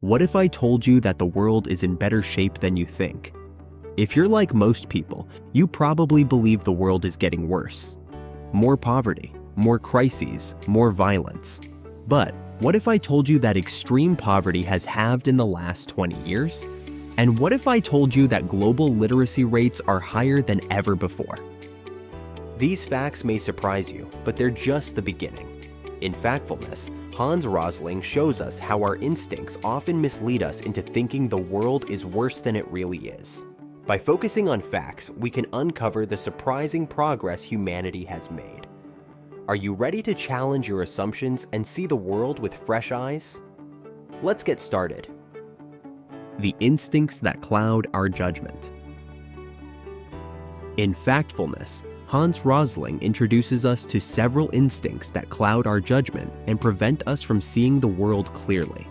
What if I told you that the world is in better shape than you think? If you're like most people, you probably believe the world is getting worse. More poverty, more crises, more violence. But what if I told you that extreme poverty has halved in the last 20 years? And what if I told you that global literacy rates are higher than ever before? These facts may surprise you, but they're just the beginning. In Factfulness, Hans Rosling shows us how our instincts often mislead us into thinking the world is worse than it really is. By focusing on facts, we can uncover the surprising progress humanity has made. Are you ready to challenge your assumptions and see the world with fresh eyes? Let's get started. The instincts that cloud our judgment. In Factfulness, Hans Rosling introduces us to several instincts that cloud our judgment and prevent us from seeing the world clearly.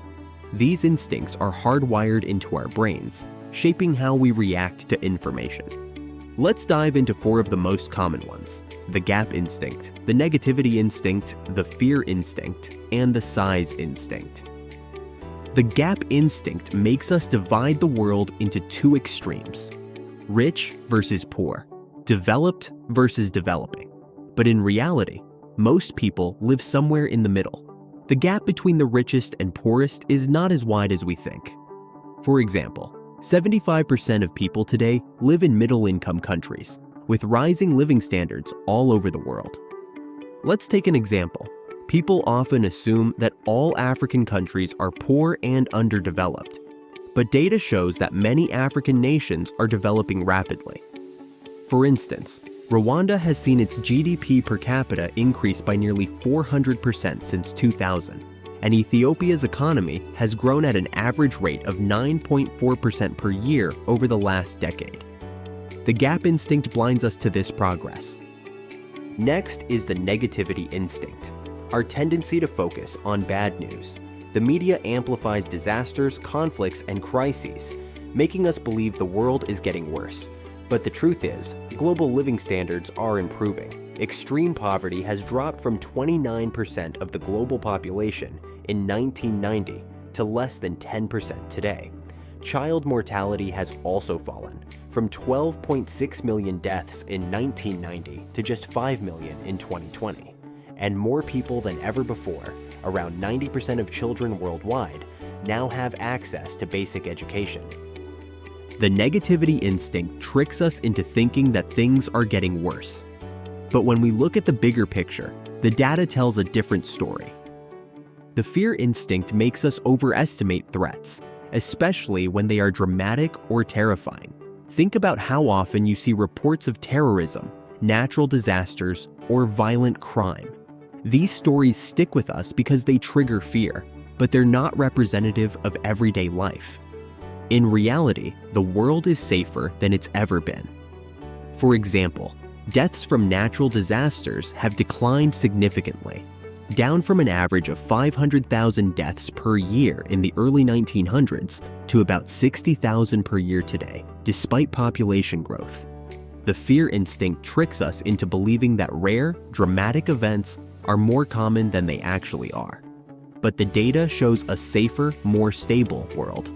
These instincts are hardwired into our brains, shaping how we react to information. Let's dive into 4 of the most common ones: the gap instinct, the negativity instinct, the fear instinct, and the size instinct. The gap instinct makes us divide the world into 2 extremes: rich versus poor, developed versus developing. But in reality, most people live somewhere in the middle. The gap between the richest and poorest is not as wide as we think. For example, 75% of people today live in middle-income countries, with rising living standards all over the world. Let's take an example. People often assume that all African countries are poor and underdeveloped, but data shows that many African nations are developing rapidly. For instance, Rwanda has seen its GDP per capita increase by nearly 400% since 2000, and Ethiopia's economy has grown at an average rate of 9.4% per year over the last decade. The gap instinct blinds us to this progress. Next is the negativity instinct, our tendency to focus on bad news. The media amplifies disasters, conflicts, and crises, making us believe the world is getting worse. But the truth is, global living standards are improving. Extreme poverty has dropped from 29% of the global population in 1990 to less than 10% today. Child mortality has also fallen from 12.6 million deaths in 1990 to just 5 million in 2020. And more people than ever before, around 90% of children worldwide, now have access to basic education. The negativity instinct tricks us into thinking that things are getting worse. But when we look at the bigger picture, the data tells a different story. The fear instinct makes us overestimate threats, especially when they are dramatic or terrifying. Think about how often you see reports of terrorism, natural disasters, or violent crime. These stories stick with us because they trigger fear, but they're not representative of everyday life. In reality, the world is safer than it's ever been. For example, deaths from natural disasters have declined significantly, down from an average of 500,000 deaths per year in the early 1900s to about 60,000 per year today, despite population growth. The fear instinct tricks us into believing that rare, dramatic events are more common than they actually are. But the data shows a safer, more stable world.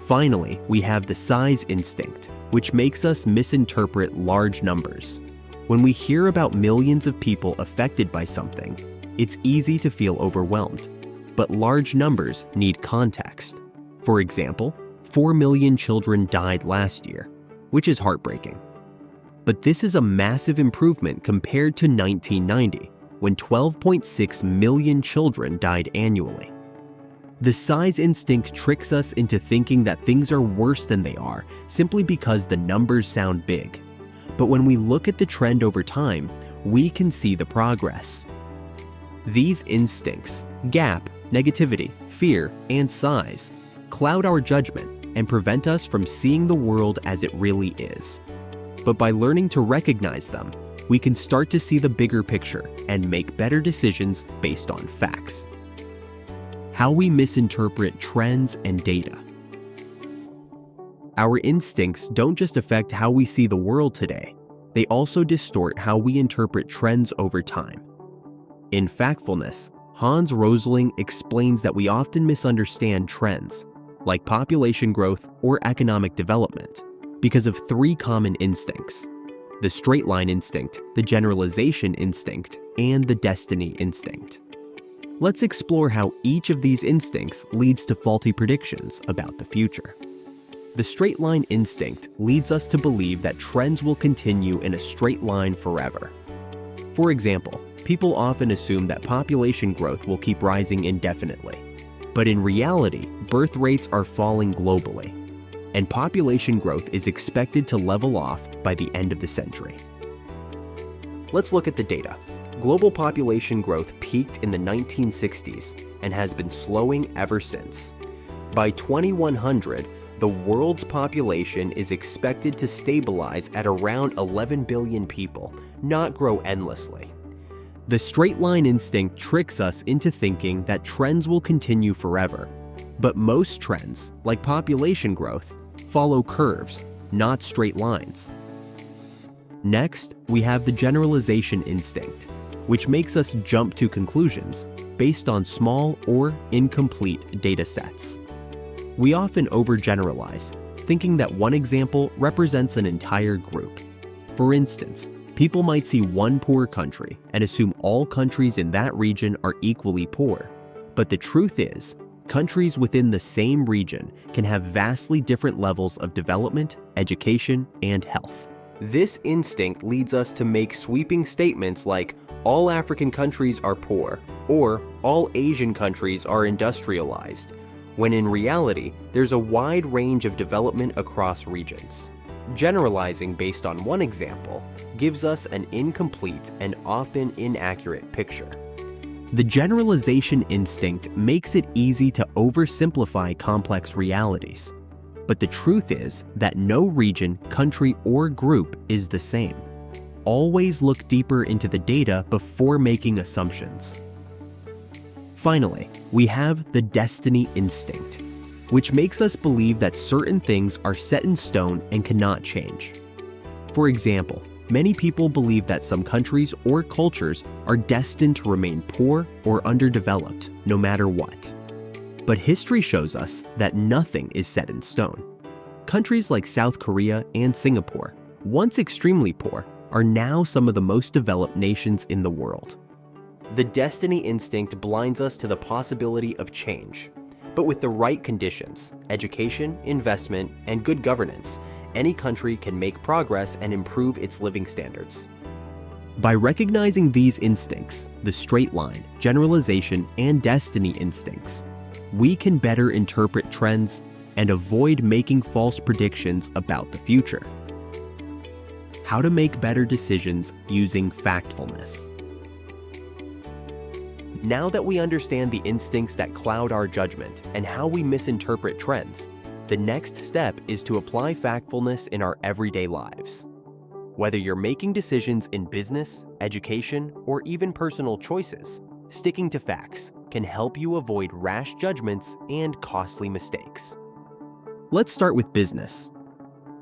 Finally, we have the size instinct, which makes us misinterpret large numbers. When we hear about millions of people affected by something, it's easy to feel overwhelmed. But large numbers need context. For example, 4 million children died last year, which is heartbreaking. But this is a massive improvement compared to 1990, when 12.6 million children died annually. The size instinct tricks us into thinking that things are worse than they are simply because the numbers sound big. But when we look at the trend over time, we can see the progress. These instincts, gap, negativity, fear, and size, cloud our judgment and prevent us from seeing the world as it really is. But by learning to recognize them, we can start to see the bigger picture and make better decisions based on facts. How we misinterpret trends and data. Our instincts don't just affect how we see the world today, they also distort how we interpret trends over time. In Factfulness, Hans Rosling explains that we often misunderstand trends, like population growth or economic development, because of three common instincts: the straight line instinct, the generalization instinct, and the destiny instinct. Let's explore how each of these instincts leads to faulty predictions about the future. The straight line instinct leads us to believe that trends will continue in a straight line forever. For example, people often assume that population growth will keep rising indefinitely. But in reality, birth rates are falling globally, and population growth is expected to level off by the end of the century. Let's look at the data. Global population growth peaked in the 1960s and has been slowing ever since. By 2100, the world's population is expected to stabilize at around 11 billion people, not grow endlessly. The straight line instinct tricks us into thinking that trends will continue forever. But most trends, like population growth, follow curves, not straight lines. Next, we have the generalization instinct, which makes us jump to conclusions based on small or incomplete data sets. We often overgeneralize, thinking that one example represents an entire group. For instance, people might see one poor country and assume all countries in that region are equally poor. But the truth is, countries within the same region can have vastly different levels of development, education, and health. This instinct leads us to make sweeping statements like, all African countries are poor, or all Asian countries are industrialized, when in reality, there's a wide range of development across regions. Generalizing based on one example gives us an incomplete and often inaccurate picture. The generalization instinct makes it easy to oversimplify complex realities. But the truth is that no region, country, or group is the same. Always look deeper into the data before making assumptions. Finally, we have the destiny instinct, which makes us believe that certain things are set in stone and cannot change. For example, many people believe that some countries or cultures are destined to remain poor or underdeveloped no matter what. But history shows us that nothing is set in stone. Countries like South Korea and Singapore, once extremely poor, are now some of the most developed nations in the world. The destiny instinct blinds us to the possibility of change. But with the right conditions, education, investment, and good governance, any country can make progress and improve its living standards. By recognizing these instincts, the straight line, generalization, and destiny instincts, we can better interpret trends and avoid making false predictions about the future. How to make better decisions using factfulness. Now that we understand the instincts that cloud our judgment and how we misinterpret trends, the next step is to apply factfulness in our everyday lives. Whether you're making decisions in business, education, or even personal choices, sticking to facts can help you avoid rash judgments and costly mistakes. Let's start with business.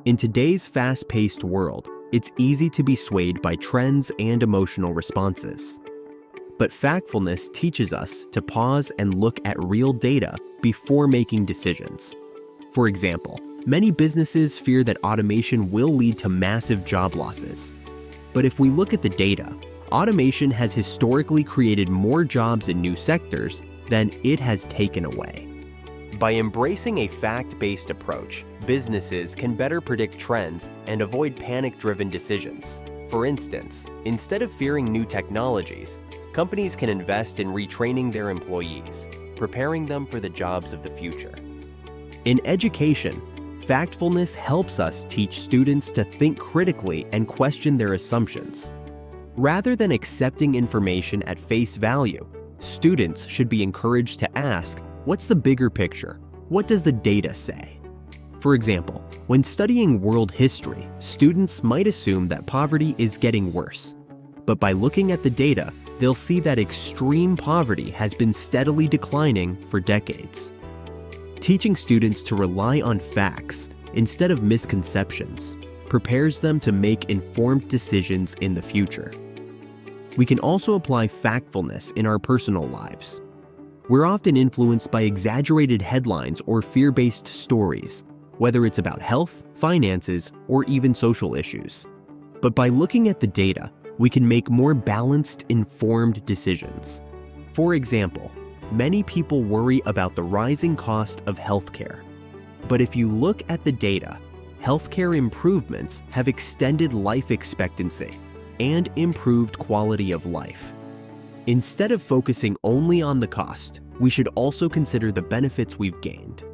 In today's fast-paced world, it's easy to be swayed by trends and emotional responses. But factfulness teaches us to pause and look at real data before making decisions. For example, many businesses fear that automation will lead to massive job losses. But if we look at the data, automation has historically created more jobs in new sectors than it has taken away. By embracing a fact-based approach, businesses can better predict trends and avoid panic-driven decisions. For instance, instead of fearing new technologies, companies can invest in retraining their employees, preparing them for the jobs of the future. In education, factfulness helps us teach students to think critically and question their assumptions. Rather than accepting information at face value, students should be encouraged to ask, what's the bigger picture? What does the data say? For example, when studying world history, students might assume that poverty is getting worse. But by looking at the data, they'll see that extreme poverty has been steadily declining for decades. Teaching students to rely on facts instead of misconceptions prepares them to make informed decisions in the future. We can also apply factfulness in our personal lives. We're often influenced by exaggerated headlines or fear-based stories, whether it's about health, finances, or even social issues. But by looking at the data, we can make more balanced, informed decisions. For example, many people worry about the rising cost of healthcare. But if you look at the data, healthcare improvements have extended life expectancy and improved quality of life. Instead of focusing only on the cost, we should also consider the benefits we've gained.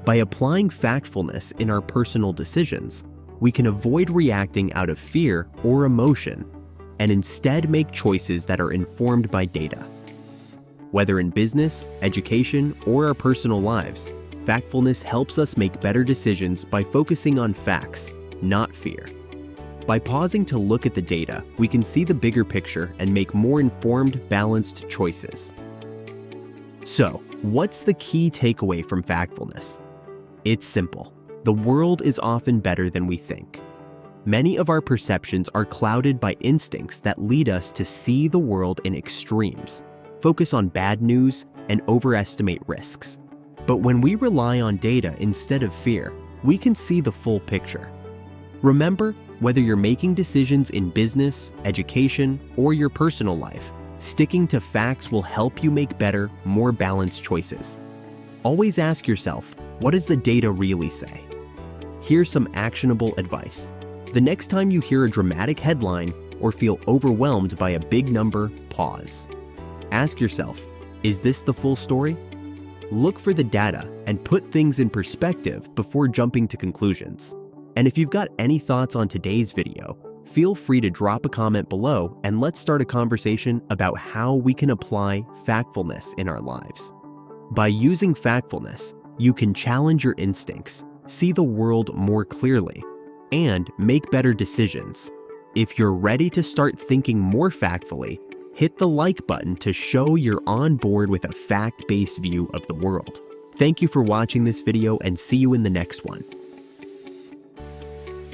By applying factfulness in our personal decisions, we can avoid reacting out of fear or emotion and instead make choices that are informed by data. Whether in business, education, or our personal lives, factfulness helps us make better decisions by focusing on facts, not fear. By pausing to look at the data, we can see the bigger picture and make more informed, balanced choices. So, what's the key takeaway from factfulness? It's simple. The world is often better than we think. Many of our perceptions are clouded by instincts that lead us to see the world in extremes, focus on bad news, and overestimate risks. But when we rely on data instead of fear, we can see the full picture. Remember, whether you're making decisions in business, education, or your personal life, sticking to facts will help you make better, more balanced choices. Always ask yourself, what does the data really say? Here's some actionable advice. The next time you hear a dramatic headline or feel overwhelmed by a big number, pause. Ask yourself, is this the full story? Look for the data and put things in perspective before jumping to conclusions. And if you've got any thoughts on today's video, feel free to drop a comment below and let's start a conversation about how we can apply factfulness in our lives. By using factfulness, you can challenge your instincts, see the world more clearly, and make better decisions. If you're ready to start thinking more factfully, hit the like button to show you're on board with a fact-based view of the world. Thank you for watching this video and see you in the next one.